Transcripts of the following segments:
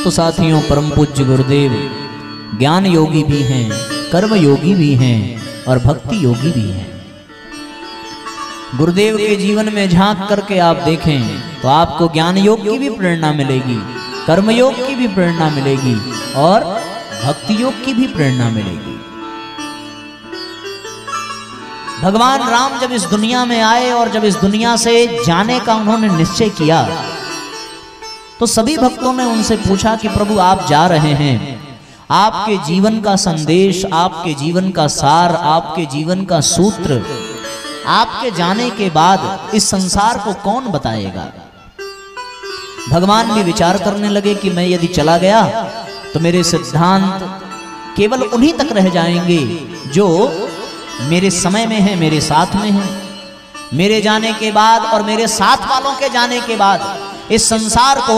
तो साथियों परम पूज्य गुरुदेव ज्ञान योगी भी हैं, कर्म योगी भी हैं और भक्ति योगी भी हैं। गुरुदेव के जीवन में झांक करके आप देखें तो आपको ज्ञान योग की भी प्रेरणा मिलेगी, कर्म योग की भी प्रेरणा मिलेगी और भक्ति योग की भी प्रेरणा मिलेगी। भगवान राम जब इस दुनिया में आए और जब इस दुनिया से जाने का उन्होंने निश्चय किया तो सभी भक्तों ने उनसे पूछा कि प्रभु आप जा रहे हैं, आपके जीवन का संदेश, आपके जीवन का सार, आपके जीवन का सूत्र आपके जाने के बाद इस संसार को कौन बताएगा। भगवान भी विचार करने लगे कि मैं यदि चला गया तो मेरे सिद्धांत केवल उन्हीं तक रह जाएंगे जो मेरे समय में है, मेरे साथ में है। मेरे जाने के बाद और मेरे साथ वालों के जाने के बाद इस संसार को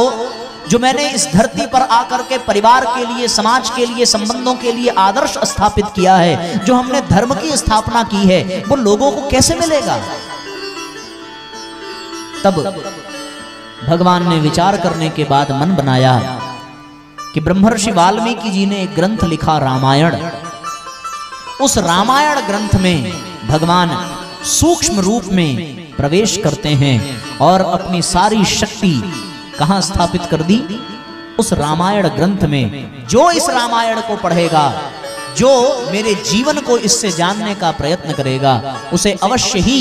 जो मैंने इस धरती पर आकर के परिवार के लिए, समाज के लिए, संबंधों के लिए आदर्श स्थापित किया है, जो हमने धर्म की स्थापना की है, वो लोगों को कैसे मिलेगा। तब भगवान ने विचार करने के बाद मन बनाया कि ब्रह्मर्षि वाल्मीकि जी ने एक ग्रंथ लिखा रामायण। उस रामायण ग्रंथ में भगवान सूक्ष्म रूप में प्रवेश करते हैं और अपनी सारी शक्ति कहां स्थापित कर दी, उस रामायण ग्रंथ में। जो इस रामायण को पढ़ेगा, जो मेरे जीवन को इससे जानने का प्रयत्न करेगा, उसे अवश्य ही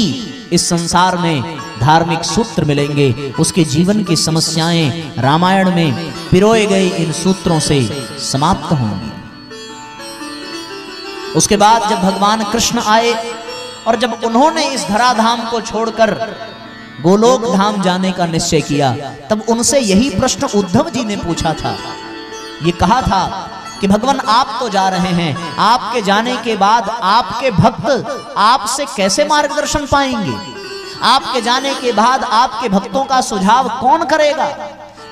इस संसार में धार्मिक सूत्र मिलेंगे। उसके जीवन की समस्याएं रामायण में पिरोए गए इन सूत्रों से समाप्त होंगी। उसके बाद जब भगवान कृष्ण आए और जब उन्होंने इस धराधाम को छोड़कर गोलोक धाम जाने का निश्चय किया, तब उनसे यही प्रश्न उद्धव जी ने पूछा था। ये कहा था कि भगवान आप तो जा रहे हैं, आपके जाने के बाद आपके भक्त आपसे कैसे मार्गदर्शन पाएंगे। आपके जाने के बाद आपके भक्तों का सुझाव कौन करेगा।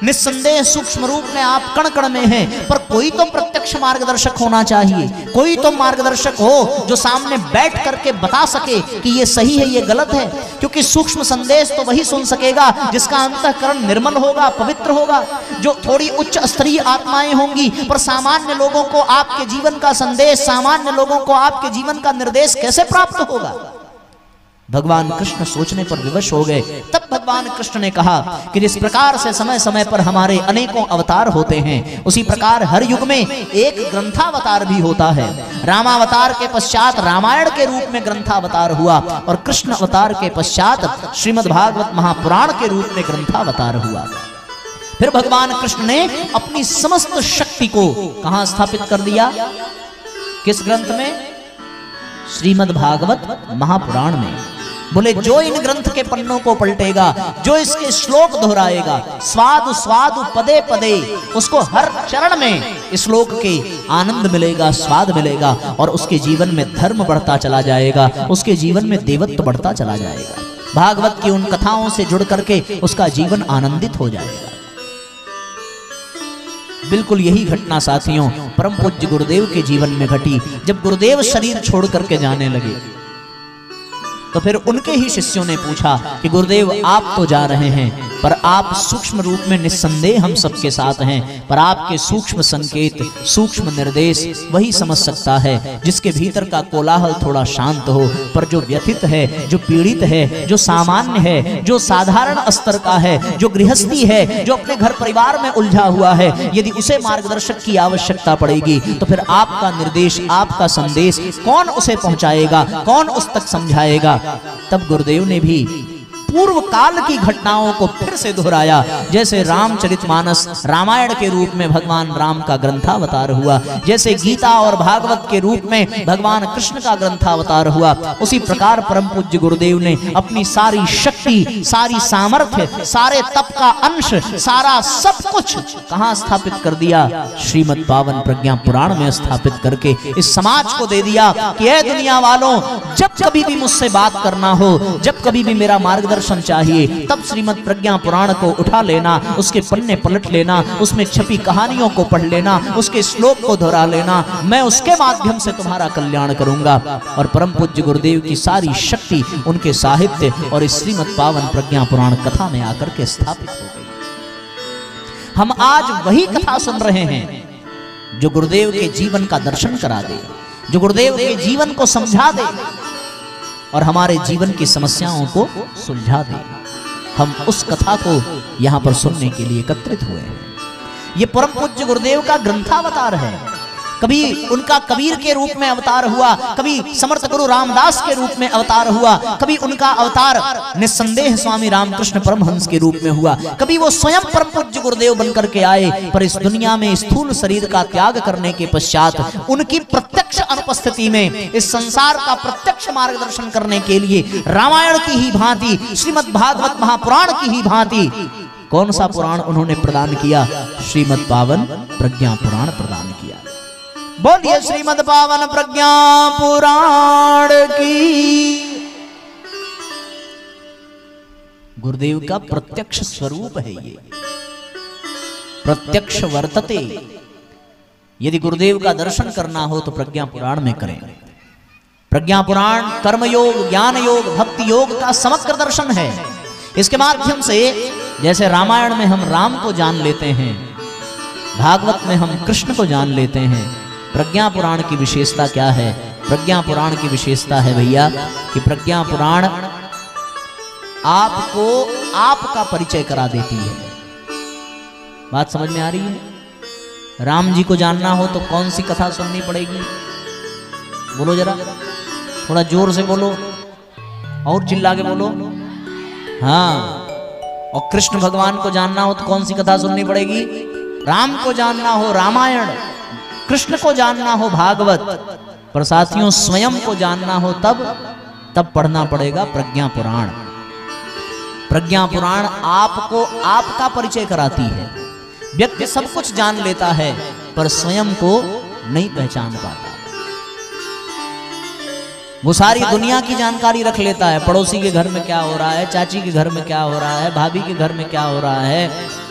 निस्संदेह सूक्ष्म रूप में आप कण कण में हैं, पर कोई तो प्रत्यक्ष मार्गदर्शक होना चाहिए। कोई तो मार्गदर्शक हो जो सामने बैठ करके बता सके कि ये सही है, ये गलत है। क्योंकि सूक्ष्म संदेश तो वही सुन सकेगा जिसका अंतःकरण निर्मल होगा, पवित्र होगा, जो थोड़ी उच्च स्तरीय आत्माएं होंगी। पर सामान्य लोगों को आपके जीवन का संदेश, सामान्य लोगों को आपके जीवन का निर्देश कैसे प्राप्त होगा। भगवान कृष्ण सोचने पर विवश हो गए। तब भगवान कृष्ण ने कहा कि जिस प्रकार से समय समय पर हमारे अनेकों अवतार होते हैं, उसी प्रकार हर युग में एक ग्रंथावतार भी होता है। रामावतार के पश्चात रामायण के रूप में ग्रंथावतार हुआ और कृष्ण अवतार के पश्चात श्रीमद् भागवत महापुराण के रूप में ग्रंथावतार हुआ। फिर भगवान कृष्ण ने अपनी समस्त शक्ति को कहां स्थापित कर दिया, किस ग्रंथ में, श्रीमद् भागवत महापुराण में। बोले जो इन ग्रंथ के पन्नों को पलटेगा, जो इसके श्लोक दोहराएगा, स्वादु स्वादु पदे पदे, उसको हर चरण में श्लोक के आनंद मिलेगा, स्वाद मिलेगा और उसके जीवन में धर्म बढ़ता चला जाएगा, उसके जीवन में देवत्व बढ़ता चला जाएगा। भागवत की उन कथाओं से जुड़ करके उसका जीवन आनंदित हो जाएगा। बिल्कुल यही घटना साथियों परम पूज्य गुरुदेव के जीवन में घटी। जब गुरुदेव शरीर छोड़ करके जाने लगे तो फिर उनके ही शिष्यों ने पूछा कि गुरुदेव आप तो जा रहे हैं, पर आप सूक्ष्म रूप में निस्संदेह हम सबके साथ हैं, पर आपके सूक्ष्म संकेत, सूक्ष्म निर्देश वही समझ सकता है जिसके भीतर का कोलाहल थोड़ा शांत हो। पर जो व्यथित है, जो पीड़ित है, जो सामान्य है, जो साधारण स्तर का है, जो गृहस्थी है, जो अपने घर परिवार में उलझा हुआ है, यदि उसे मार्गदर्शक की आवश्यकता पड़ेगी तो फिर आपका निर्देश, आपका संदेश कौन उसे पहुंचाएगा, कौन उस तक समझाएगा। तब गुरुदेव ने भी पूर्व काल की घटनाओं को फिर से दोहराया। जैसे रामचरितमानस रामायण के रूप में भगवान राम का ग्रंथावतार हुआ, जैसे गीता और भागवत के रूप में भगवान कृष्ण का ग्रंथावतार हुआ, उसी प्रकार परम पूज्य गुरुदेव ने अपनी सारी शक्ति, सारी सामर्थ्य, सारे तप का अंश, सारा सब कुछ कहां स्थापित कर दिया, श्रीमद् पावन प्रज्ञा पुराण में स्थापित करके इस समाज को दे दिया कि ऐ दुनिया वालों, जब कभी भी मुझसे बात करना हो, जब कभी भी मेरा मार्गदर्शन चाहिए, तब श्रीमद् प्रज्ञा पुराण को उठा लेना, उसके पन्ने पलट लेना, उसमें छपी कहानियों को पढ़ लेना, उसके श्लोक को दोहरा लेना। मैं उसके माध्यम से तुम्हारा कल्याण करूंगा। और परम पूज्य गुरुदेव की सारी शक्ति उनके साहित्य और इस श्रीमद् पावन प्रज्ञा पुराण कथा में आकर के स्थापित हो गई। हम आज वही कथा सुन रहे हैं जो गुरुदेव के जीवन का दर्शन करा दे, जो गुरुदेव के जीवन को समझा दे और हमारे जीवन की समस्याओं को सुलझा दे। हम उस कथा को यहाँ पर सुनने के लिए एकत्रित हुए हैं। ये परम पूज्य गुरुदेव का ग्रंथावतार है। कभी उनका कबीर के रूप में अवतार हुआ, कभी समर्थ गुरु रामदास के रूप में अवतार हुआ, कभी उनका अवतार निस्संदेह स्वामी रामकृष्ण परमहंस के रूप में हुआ, कभी वो स्वयं परम पूज्य गुरुदेव बनकर के आए। पर इस दुनिया में स्थूल शरीर का त्याग करने के पश्चात उनकी प्रत्यक्ष अनुपस्थिति में इस संसार का प्रत्यक्ष मार्गदर्शन करने के लिए रामायण की ही भांति, श्रीमद् भागवत महापुराण की ही भांति कौन सा पुराण उन्होंने प्रदान किया? श्रीमद् पावन प्रज्ञा पुराण प्रदान किया। बोलिए श्रीमद् पावन प्रज्ञा पुराण की। गुरुदेव का प्रत्यक्ष स्वरूप है ये, प्रत्यक्ष वर्तते। यदि गुरुदेव का दर्शन करना हो तो प्रज्ञा पुराण में करें। प्रज्ञा पुराण कर्म योग, ज्ञान योग, भक्ति योग का समग्र दर्शन है। इसके माध्यम से जैसे रामायण में हम राम को जान लेते हैं, भागवत में हम कृष्ण को जान लेते हैं, प्रज्ञा पुराण की विशेषता क्या है? प्रज्ञा पुराण की विशेषता है भैया कि प्रज्ञा पुराण आपको आपका परिचय करा देती है। बात समझ में आ रही है? राम जी को जानना हो तो कौन सी कथा सुननी पड़ेगी? बोलो जरा, थोड़ा जोर से बोलो और चिल्ला के बोलो। हाँ, और कृष्ण भगवान को जानना हो तो कौन सी कथा सुननी पड़ेगी? राम को जानना हो रामायण, कृष्ण को जानना हो भागवत, पर साथियों स्वयं को जानना हो तब पढ़ना पड़ेगा प्रज्ञा पुराण। प्रज्ञा पुराण आपको आपका परिचय कराती है। व्यक्ति सब कुछ जान लेता है पर स्वयं को नहीं पहचान पाता। वो सारी दुनिया की जानकारी रख लेता है, पड़ोसी के घर में क्या हो रहा है, चाची के घर में क्या हो रहा है, भाभी के घर में क्या हो रहा है,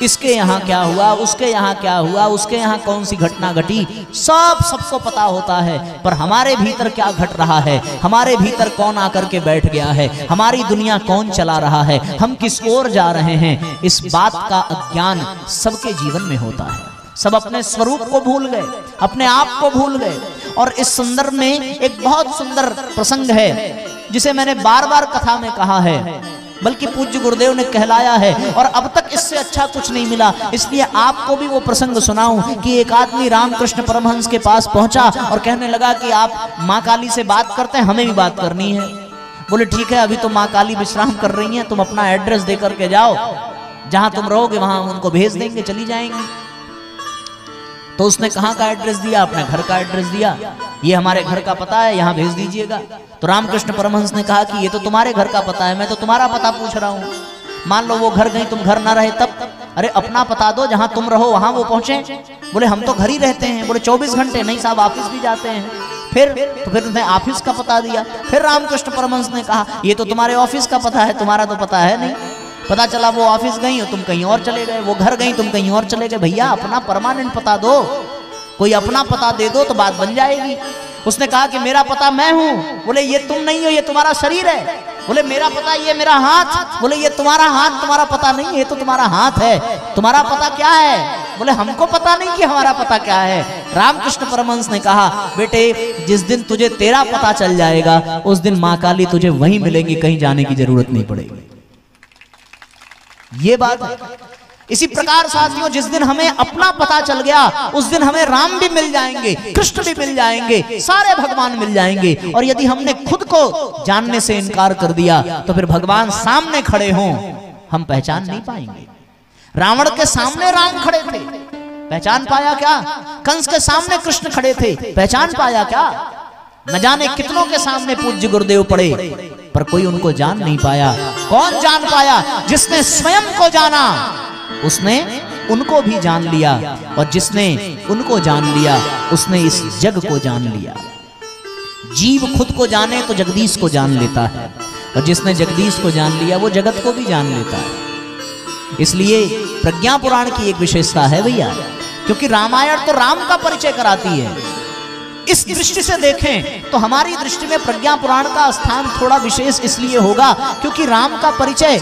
इसके यहाँ क्या हुआ, उसके यहाँ क्या हुआ, उसके यहाँ कौन सी घटना घटी, सब सबको पता होता है। पर हमारे भीतर क्या घट रहा है, हमारे भीतर कौन आकर के बैठ गया है, हमारी दुनिया कौन चला रहा है, हम किस ओर जा रहे हैं, इस बात का अज्ञान सबके जीवन में होता है। सब अपने स्वरूप को भूल गए, अपने आप को भूल गए। और इस संदर्भ में एक बहुत सुंदर प्रसंग है जिसे मैंने बार बार कथा में कहा है, बल्कि पूज्य गुरुदेव ने कहलाया है और अब तक इससे अच्छा कुछ नहीं मिला। इसलिए आपको भी वो प्रसंग सुनाऊं कि एक आदमी रामकृष्ण परमहंस के पास पहुंचा और कहने लगा कि आप माँ काली से बात करते हैं, हमें भी बात करनी है। बोले ठीक है, अभी तो माँ काली विश्राम कर रही हैं, तुम अपना एड्रेस दे करके जाओ, जहां तुम रहोगे वहां उनको भेज देंगे, चली जाएंगी। तो उसने कहाँ का एड्रेस दिया? अपने घर का एड्रेस दिया। ये हमारे घर का पता है, यहाँ भेज दीजिएगा। तो रामकृष्ण परमहंस ने कहा कि ये तो तुम्हारे घर का पता है, मैं तो तुम्हारा पता पूछ रहा हूँ। मान लो वो घर गई, तुम घर ना रहे तब? अरे अपना पता दो, जहाँ तुम रहो वहां वो पहुंचे। बोले हम तो घर ही रहते हैं। बोले 24 घंटे? नहीं साहब, ऑफिस भी जाते हैं। फिर उसने ऑफिस का पता दिया। फिर रामकृष्ण परमहंस ने कहा ये तो तुम्हारे ऑफिस का पता है, तुम्हारा तो पता है नहीं। पता चला वो ऑफिस गई और तुम कहीं और चले गए, वो घर गई तुम कहीं और चले गए। भैया अपना परमानेंट पता दो, कोई अपना पता दे दो तो बात बन जाएगी। उसने कहा कि मेरा पता मैं हूं। बोले ये तुम नहीं हो, ये तुम्हारा शरीर है। बोले मेरा पता ये मेरा हाथ। बोले ये तुम्हारा हाथ, तुम्हारा पता नहीं, ये तो तुम्हारा हाथ है। तुम्हारा पता क्या है? बोले हमको पता नहीं कि हमारा पता क्या है। रामकृष्ण परमहंस ने कहा बेटे जिस दिन तुझे तेरा पता चल जाएगा उस दिन माँ काली तुझे वहीं मिलेंगी, कहीं जाने की जरूरत नहीं पड़ेगी। ये बात है। इसी प्रकार साथियों जिस दिन हमें अपना पता चल गया उस दिन हमें राम भी मिल जाएंगे, कृष्ण भी मिल जाएंगे, सारे भगवान मिल जाएंगे। और यदि हमने खुद को जानने से इनकार कर दिया तो फिर भगवान सामने खड़े हों हम पहचान नहीं पाएंगे। रावण के सामने राम खड़े थे, पहचान पाया क्या? कंस के सामने कृष्ण खड़े थे, पहचान पाया क्या? न जाने कितनों के सामने पूज्य गुरुदेव पड़े पर कोई उनको जान नहीं पाया। कौन जान पाया? जिसने स्वयं को जाना उसने उनको भी जान लिया, और जिसने उनको जान लिया उसने इस जग को जान लिया। जीव खुद को जाने तो जगदीश को जान लेता है, और जिसने जगदीश को जान लिया वो जगत को भी जान लेता है। इसलिए प्रज्ञा पुराण की एक विशेषता है भैया, क्योंकि रामायण तो राम का परिचय कराती है। इस दृष्टि से देखें तो हमारी दृष्टि में प्रज्ञा पुराण का स्थान थोड़ा विशेष इसलिए होगा क्योंकि राम का परिचय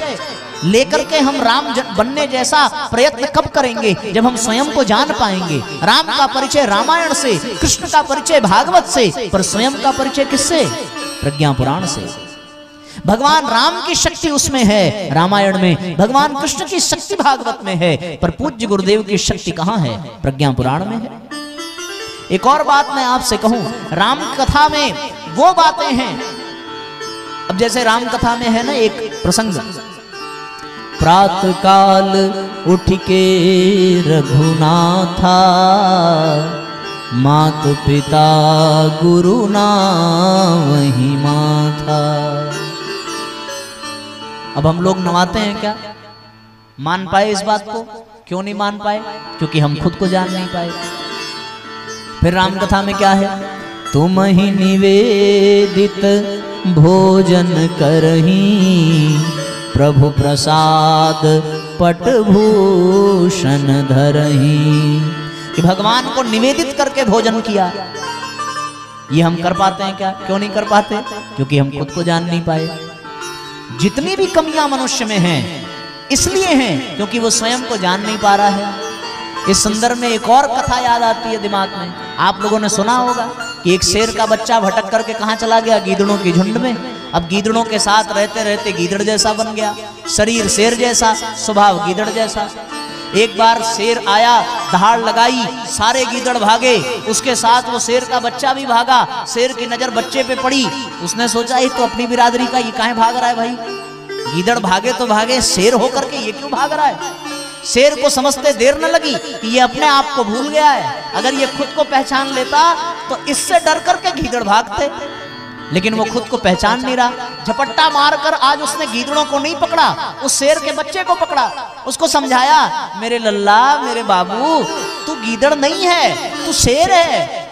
लेकर के हम राम बनने जैसा प्रयत्न कब करेंगे? जब हम स्वयं को जान पाएंगे। राम का परिचय रामायण से, कृष्ण का परिचय भागवत से, पर स्वयं का परिचय किससे? प्रज्ञा पुराण से। भगवान राम की शक्ति उसमें है रामायण में, भगवान कृष्ण की शक्ति भागवत में है, पर पूज्य गुरुदेव की शक्ति कहाँ है? प्रज्ञा पुराण में है। एक और बात मैं आपसे कहूं, राम कथा में वो बातें हैं, अब जैसे राम कथा में है ना एक प्रसंग, प्रातः काल उठ के रघुनाथा, मात पिता गुरु ना वही माथा। अब हम लोग नवाते हैं क्या? मान पाए इस बात को? क्यों नहीं मान पाए? क्योंकि हम खुद को जान नहीं पाए। फिर राम कथा में क्या है? तुम ही निवेदित भोजन करही, प्रभु प्रसाद पटभूषण धरही। कि भगवान को निवेदित करके भोजन किया। ये हम कर पाते हैं क्या? क्यों नहीं कर पाते? क्योंकि हम खुद को जान नहीं पाए। जितनी भी कमियां मनुष्य में हैं, इसलिए हैं क्योंकि वो स्वयं को जान नहीं पा रहा है। इस संदर्भ में एक और कथा याद आती है दिमाग में। आप लोगों ने सुना होगा कि एक शेर का बच्चा भटक करके कहाँ चला गया? गीदड़ों की झुंड में। अब गीदड़ों के साथ रहते रहते गीदड़ जैसा बन गया, शरीर शेर जैसा, स्वभाव गीदड़ जैसा। एक बार शेर आया, दहाड़ लगाई, सारे गीदड़ भागे, उसके साथ वो शेर का बच्चा भी भागा। शेर की नजर बच्चे पे पड़ी, उसने सोचा ये तो अपनी बिरादरी का, ये काहे भाग रहा है भाई? गीदड़ भागे तो भागे, शेर होकर के ये क्यों भाग रहा है? शेर को समझते देर न लगी कि ये अपने आप को भूल गया है। अगर ये खुद को पहचान लेता तो इससे डर करके गीदड़ भागते, लेकिन वो खुद को पहचान नहीं रहा। झपट्टा मारकर आज उसने गीदड़ों को नहीं पकड़ा, उस शेर के बच्चे को पकड़ा। उसको समझाया, मेरे लल्ला, मेरे बाबू, तू गीदड़ नहीं है, तू शेर है।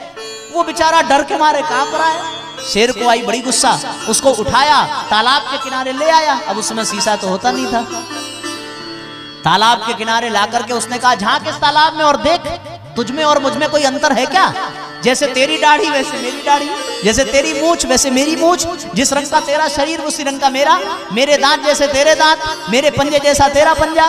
वो बेचारा डर के मारे कांप रहा है। शेर को आई बड़ी गुस्सा, उसको उठाया, तालाब के किनारे ले आया। अब उस समय शीशा तो होता नहीं था। तालाब के किनारे ला करके उसने कहा, झांक इस तालाब में और देख, तुझ में और मुझ में कोई अंतर है क्या? जैसे तेरी दाढ़ी वैसे मेरी दाढ़ी, जैसे तेरी मूछ वैसे मेरी मूछ, जिस रंग का तेरा शरीर उसी रंग का मेरा, मेरे दांत जैसे तेरे दांत, मेरे पंजे जैसा तेरा पंजा।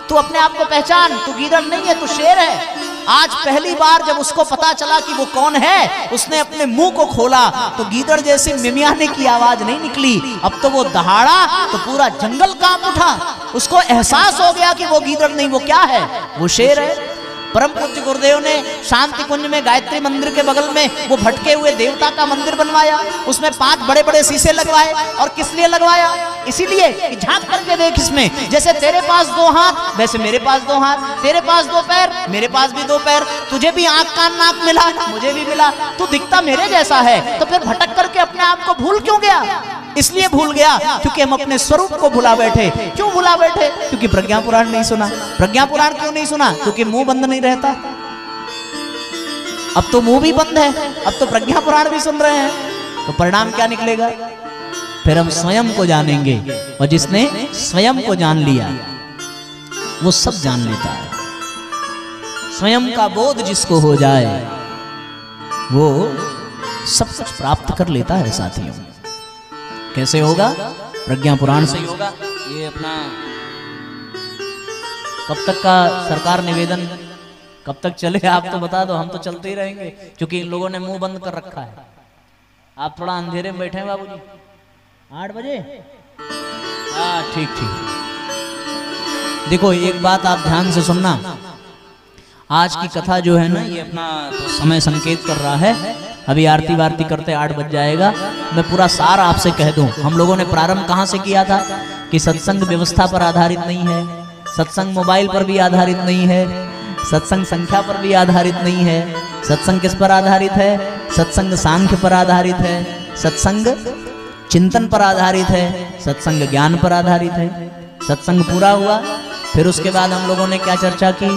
तू अपने आप को पहचान, तू गीदड़ नहीं है, तू शेर है। आज पहली बार जब उसको पता चला कि वो कौन है, उसने अपने मुंह को खोला तो गीदड़ जैसी मिमियाने की आवाज नहीं निकली। अब तो वो दहाड़ा तो पूरा जंगल कांप उठा। उसको एहसास हो गया कि वो गीदड़ नहीं, वो क्या है? वो शेर है। परम पूज्य गुरुदेव ने शांति कुंज में गायत्री मंदिर के बगल में वो भटके हुए देवता का मंदिर बनवाया। उसमें 5 बड़े बड़े शीशे लगवाए। और किस लिए लगवाया? इसीलिए कि झांक करके देख इसमें, जैसे तेरे पास 2 हाथ वैसे मेरे पास 2 हाथ, तेरे पास 2 पैर मेरे पास भी 2 पैर, तुझे भी आंख कान नाक मिला, मुझे भी मिला, तू दिखता मेरे जैसा है। तो फिर भटक करके अपने आप को भूल क्यों गया? इसलिए भूल गया क्योंकि हम अपने स्वरूप को भुला बैठे। क्यों भुला बैठे? क्योंकि प्रज्ञा पुराण नहीं सुना। प्रज्ञा पुराण क्यों नहीं सुना? क्योंकि मुंह बंद नहीं रहता। अब तो मुंह भी बंद है, अब तो प्रज्ञा पुराण भी सुन रहे हैं, तो परिणाम क्या निकलेगा? फिर हम स्वयं को जानेंगे, और जिसने स्वयं को जान लिया वो सब जान लेता है। स्वयं का बोध जिसको हो जाए वो सब कुछ प्राप्त कर लेता है साथियों। कैसे होगा? प्रज्ञा पुराण से होगा। ये अपना कब तक का सरकार निवेदन, कब तक चले आप तो बता दो, हम तो चलते ही रहेंगे क्योंकि इन लोगों ने मुंह बंद कर रखा है। आप थोड़ा अंधेरे में बैठे हैं बाबूजी। 8 बजे? हाँ ठीक ठीक। देखो एक बात आप ध्यान से सुनना, आज की कथा जो है ना ये अपना तो समय संकेत कर रहा है। अभी आरती वारती करते 8 बज जाएगा। मैं पूरा सार आपसे कह दूं, हम लोगों ने प्रारंभ कहाँ से किया था कि सत्संग व्यवस्था पर आधारित नहीं है, सत्संग मोबाइल पर भी आधारित नहीं है, सत्संग संख्या पर भी आधारित नहीं है। सत्संग किस पर आधारित है? सत्संग सांख्य पर आधारित है, सत्संग चिंतन पर आधारित है, सत्संग ज्ञान पर आधारित है। सत्संग पूरा हुआ, फिर उसके बाद हम लोगों ने क्या चर्चा की?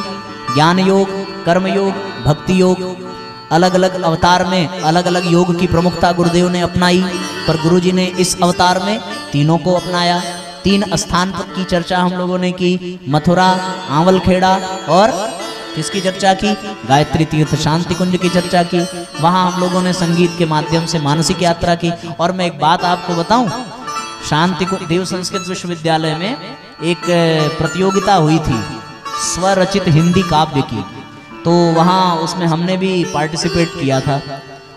ज्ञान योग, कर्म योग, भक्ति योग। अलग अलग अवतार में अलग अलग योग की प्रमुखता गुरुदेव ने अपनाई, पर गुरुजी ने इस अवतार में तीनों को अपनाया। 3 स्थान पर की चर्चा हम लोगों ने की, मथुरा, आंवलखेड़ा और किसकी चर्चा की? गायत्री तीर्थ शांति कुंज की चर्चा की। वहां हम लोगों ने संगीत के माध्यम से मानसिक यात्रा की। और मैं एक बात आपको बताऊं, शांति कुंज देव संस्कृत विश्वविद्यालय में एक प्रतियोगिता हुई थी स्वरचित हिंदी काव्य की, तो वहाँ उसमें हमने भी पार्टिसिपेट किया था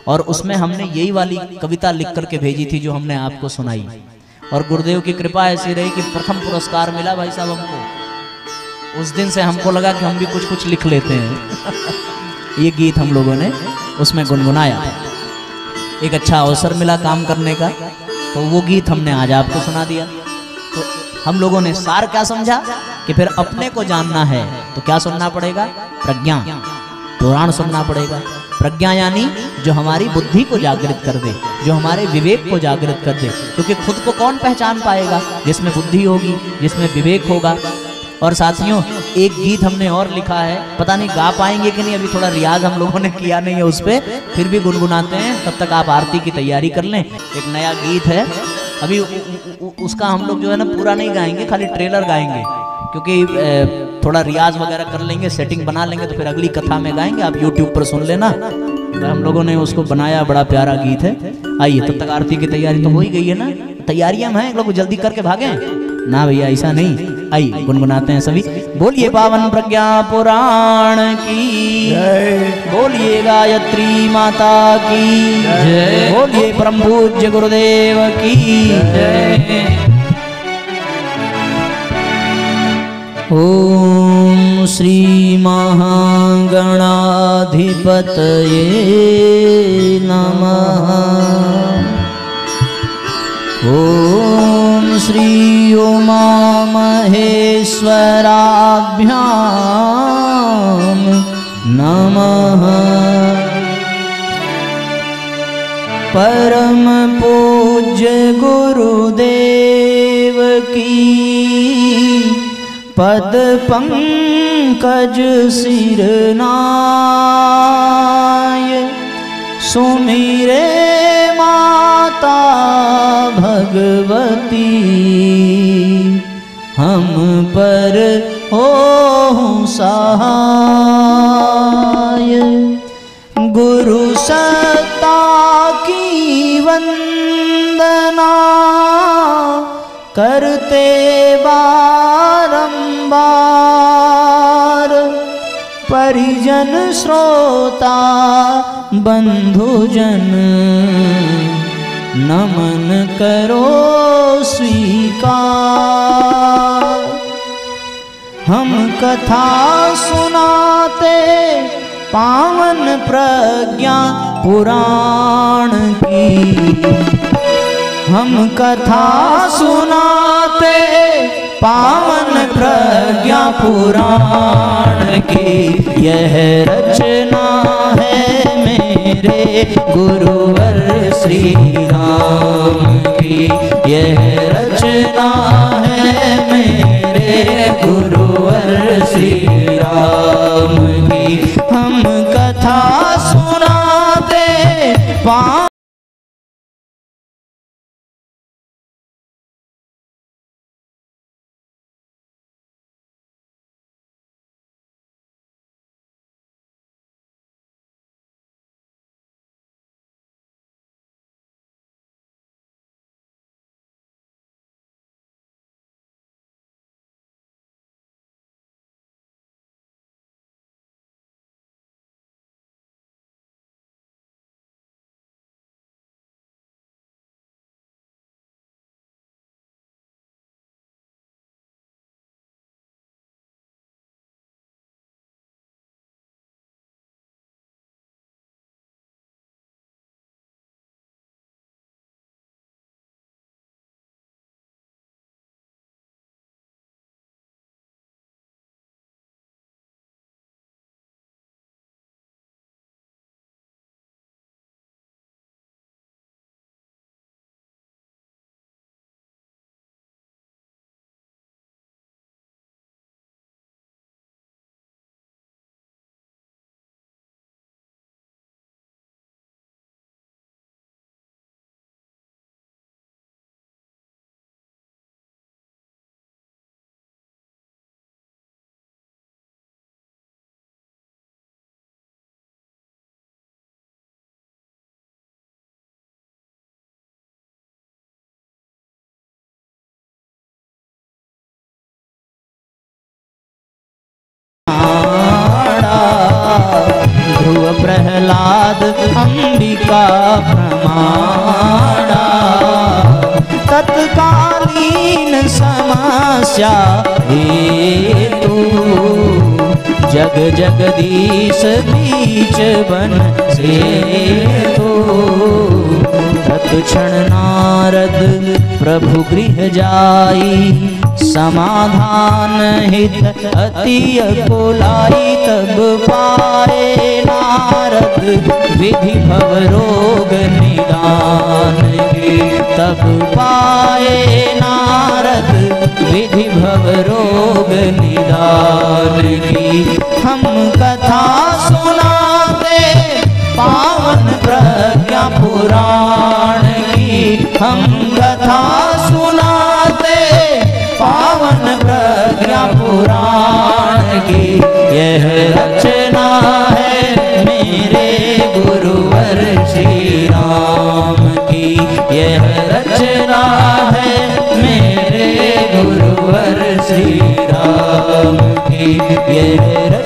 और उसमें हमने यही वाली कविता लिख करके भेजी थी जो हमने आपको सुनाई। और गुरुदेव की कृपा ऐसी रही कि प्रथम पुरस्कार मिला भाई साहब हमको। उस दिन से हमको लगा कि हम भी कुछ कुछ लिख लेते हैं। ये गीत हम लोगों ने उसमें गुनगुनाया था। एक अच्छा अवसर मिला काम करने का, तो वो गीत हमने आज आपको सुना दिया। तो हम लोगों ने सार क्या समझा कि फिर अपने को जानना है तो क्या सुनना पड़ेगा? प्रज्ञा पुराण सुनना पड़ेगा। प्रज्ञा यानी जो हमारी बुद्धि को जागृत कर दे, जो हमारे विवेक को जागृत कर दे, क्योंकि खुद को कौन पहचान पाएगा? जिसमें बुद्धि होगी, जिसमें विवेक होगा। और साथियों, एक गीत हमने और लिखा है, पता नहीं गा पाएंगे कि नहीं, अभी थोड़ा रियाज हम लोगों ने किया नहीं है उस पर, फिर भी गुनगुनाते हैं। तब तक आप आरती की तैयारी कर लें। एक नया गीत है, अभी उसका हम लोग जो है ना पूरा नहीं गाएंगे, खाली ट्रेलर गाएंगे, क्योंकि थोड़ा रियाज वगैरह कर लेंगे, सेटिंग बना लेंगे, तो फिर अगली कथा में गाएंगे। आप यूट्यूब पर सुन लेना। तो हम लोगों ने उसको बनाया, बड़ा प्यारा गीत है। आइए, तब तक आरती की तैयारी तो हो ही गई है ना? तैयारियां हम हैं, लोग जल्दी करके भागें ना भैया, ऐसा नहीं। आइए गुनगुनाते हैं सभी। बोलिए पावन प्रज्ञा पुराण की, बोलिए गायत्री माता की, बोलिए परम पूज्य गुरुदेव की। ओम श्री महागणाधिपतये नमः। ओम श्री उमा महेश्वराभ्याम नमः। परम पूज्य गुरुदेव की पद पंकज सिरनाय, सुमिरे माता भगवती, हम पर हो सहाय। गुरु सत्ता की वंदना करते बारंबार, परिजन श्रोता बंधुजन नमन करो स्वीकार। हम कथा सुनाते पावन प्रज्ञा पुराण की, हम कथा सुनाते पावन प्रज्ञा पुराण की। यह रचना है मेरे गुरुवर श्री राम की, यह रचना है मेरे गुरुवर श्री राम की। हम कथा सुनाते पावन अंबिका प्रमाणा। तत्कालीन समस्या हेतु जग जगदीश बीच बन सेतु। तत्क्षण नारद प्रभु गृह जाई, समाधान हित अति अकुलाई। तब पाए नारद विधि भव रोग निदान के। तब पाए नारद विधि भव रोग निदान की। हम कथा सुनाते पावन प्रज्ञा पुराण की। हम कथा सुनाते पावन प्रज्ञा पुराण की। यह रचना है मेरे गुरुवर श्री राम की। यह रचना है मेरे गुरुवर श्री राम की। यह